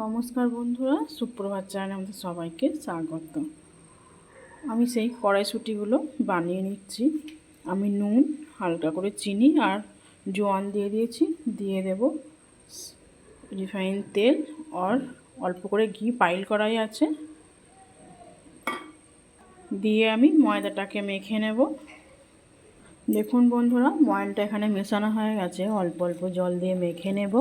নমস্কার বন্ধুরা, সুপ্রভাত চ্যানেলে আমাদের সবাইকে স্বাগত। আমি সেই কড়াইশুঁটিগুলো বানিয়ে নিচ্ছি। আমি নুন, হালকা করে চিনি আর জোয়ান দিয়ে দিয়েছি। দিয়ে দেব রিফাইন তেল আর অল্প করে ঘি, পাইল কড়াই আছে। দিয়ে আমি ময়দাটাকে মেখে নেব। দেখুন বন্ধুরা, ময়দাটা এখানে মেশানো হয়ে গেছে। অল্প অল্প জল দিয়ে মেখে নেব।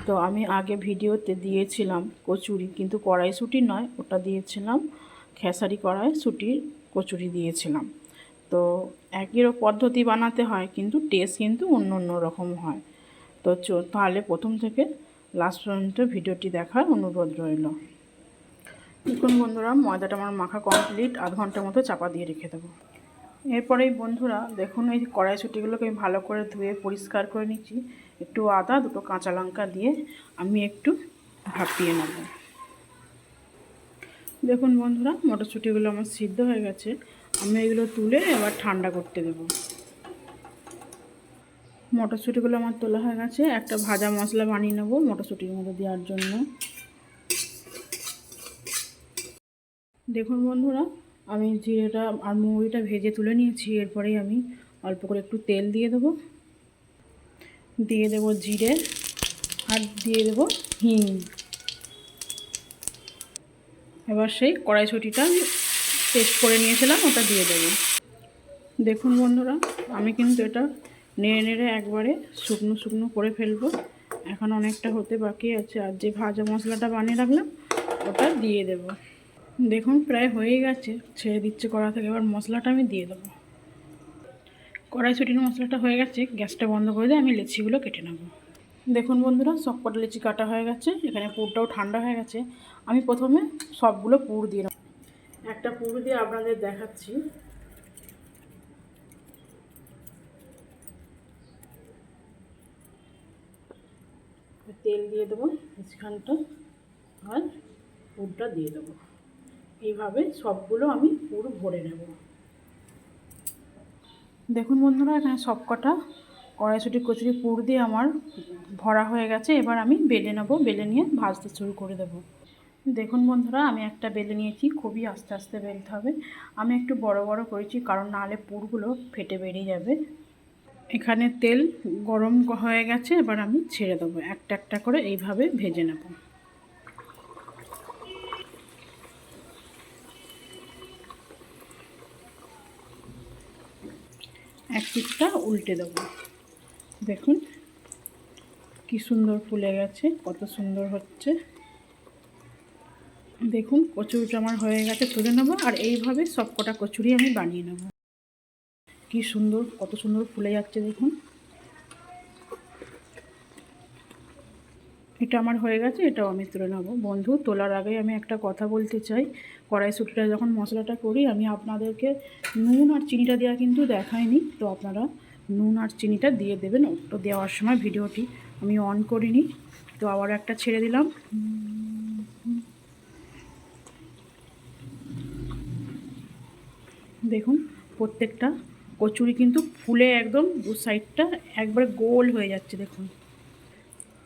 তো আমি আগে ভিডিওতে দিয়েছিলাম কচুরি, কিন্তু কড়াইশুঁটি নয়, ওটা দিয়েছিলাম খেসারি কড়াইশুঁটির কচুরি দিয়েছিলাম। তো একই পদ্ধতি বানাতে হয়, কিন্তু টেস্ট কিন্তু অন্য অন্য রকম হয়। তো তাহলে প্রথম থেকে লাস্ট পর্যন্ত ভিডিওটি দেখার অনুরোধ রইল। দেখুন বন্ধুরা, ময়দাটা আমার মাখা কমপ্লিট। আধ ঘন্টার মতো চাপা দিয়ে রেখে দেবো। এরপরেই বন্ধুরা দেখুন, এই কড়াইশুঁটিগুলোকে আমি ভালো করে ধুয়ে পরিষ্কার করে নিচ্ছি। একটু আদা, দুটো কাঁচা লঙ্কা দিয়ে আমি একটু ভাপিয়ে নেব। দেখুন বন্ধুরা, মটরশুঁটিগুলো আমার সিদ্ধ হয়ে গেছে। আমি এগুলো তুলে এবার ঠান্ডা করতে দেব। মটরশুঁটিগুলো আমার তোলা হয়ে গেছে। একটা ভাজা মশলা বানিয়ে নেব মটরশুঁটির মধ্যে দেওয়ার জন্য। দেখুন বন্ধুরা, আমি জিরেটা আর মৌরিটা ভেজে তুলে নিয়েছি। এরপরেই আমি অল্প করে একটু তেল দিয়ে দেবো। দিয়ে দেব জিরে আর দিয়ে দেব হিং। এবার সেই কড়াইশুঁটিটা পেস্ট করে নিয়েছিলাম ওটা দিয়ে দেব। দেখুন বন্ধুরা, আমি কিন্তু এটা নেড়ে নেড়ে একবারে শুকনো শুকনো করে ফেলবো। এখন অনেকটা হতে বাকি আছে। আর যে ভাজা মশলাটা বানিয়ে রাখলাম ওটা দিয়ে দেব। দেখুন প্রায় হয়ে গেছে, ছেড়ে দিচ্ছে কড়া থেকে। এবার মশলাটা আমি দিয়ে দেবো। কড়াইশুঁটির মশলাটা হয়ে গেছে, গ্যাসটা বন্ধ করে দিয়ে আমি লেচিগুলো কেটে নেব। দেখুন বন্ধুরা, সবকটা লেচি কাটা হয়ে গেছে। এখানে পুরটাও ঠান্ডা হয়ে গেছে। আমি প্রথমে সবগুলো পুর দিয়ে নেব। একটা পুর দিয়ে আপনাদের দেখাচ্ছি। তেল দিয়ে দেবো মাঝখানটা আর পুরটা দিয়ে দেবো। এইভাবে সবগুলো আমি পুরো ভরে নেব। দেখুন বন্ধুরা, এখানে সবকটা কড়াইশুঁটি কচুরি পুর দিয়ে আমার ভরা হয়ে গেছে। এবার আমি বেলে নেব। বেলে নিয়ে ভাজতে শুরু করে দেব। দেখুন বন্ধুরা, আমি একটা বেলে নিয়েছি। খুবই আস্তে আস্তে বেলতে হবে। আমি একটু বড় বড় করেছি, কারণ নাহলে পুরগুলো ফেটে বেরিয়ে যাবে। এখানে তেল গরম হয়ে গেছে। এবার আমি ছেড়ে দেবো। একটা একটা করে এইভাবে ভেজে নেব। এক পিঠটা উল্টে দেবো। দেখুন কি সুন্দর ফুলে গেছে, কত সুন্দর হচ্ছে। দেখুন কচুরিটা আমার হয়ে গেছে, তুলে নেবো। আর এইভাবে সবকটা কচুরি আমি বানিয়ে নেব। কি সুন্দর, কত সুন্দর ফুলে যাচ্ছে দেখুন। এটা আমার হয়ে গেছে, এটাও আমি তুলে নেবো। বন্ধু, তোলার আগে আমি একটা কথা বলতে চাই। কড়াইশুঁটিটা যখন মশলাটা করি, আমি আপনাদেরকে নুন আর চিনিটা দেওয়া কিন্তু দেখাইনি। তো আপনারা নুন আর চিনিটা দিয়ে দেবেন। ওটা দেওয়ার সময় ভিডিওটি আমি অন করিনি। তো আবার একটা ছেড়ে দিলাম। দেখুন প্রত্যেকটা কচুরি কিন্তু ফুলে একদম দু সাইডটা একবারে গোল হয়ে যাচ্ছে দেখুন।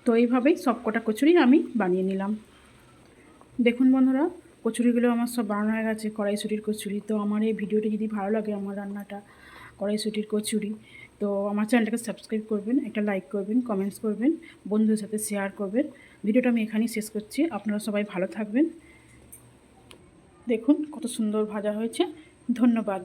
তো এইভাবেই সবকটা কচুরি আমি বানিয়ে নিলাম। দেখুন বন্ধুরা, কচুরিগুলো আমার সব বানানো হয়ে গেছে, কড়াইশুঁটির কচুরি। তো আমার এই ভিডিওটি যদি ভালো লাগে, আমার রান্নাটা কড়াইশুঁটির কচুরি, তো আমার চ্যানেলটাকে সাবস্ক্রাইব করবেন, একটা লাইক করবেন, কমেন্টস করবেন, বন্ধুদের সাথে শেয়ার করবেন। ভিডিওটা আমি এখানেই শেষ করছি। আপনারা সবাই ভালো থাকবেন। দেখুন কত সুন্দর ভাজা হয়েছে। ধন্যবাদ।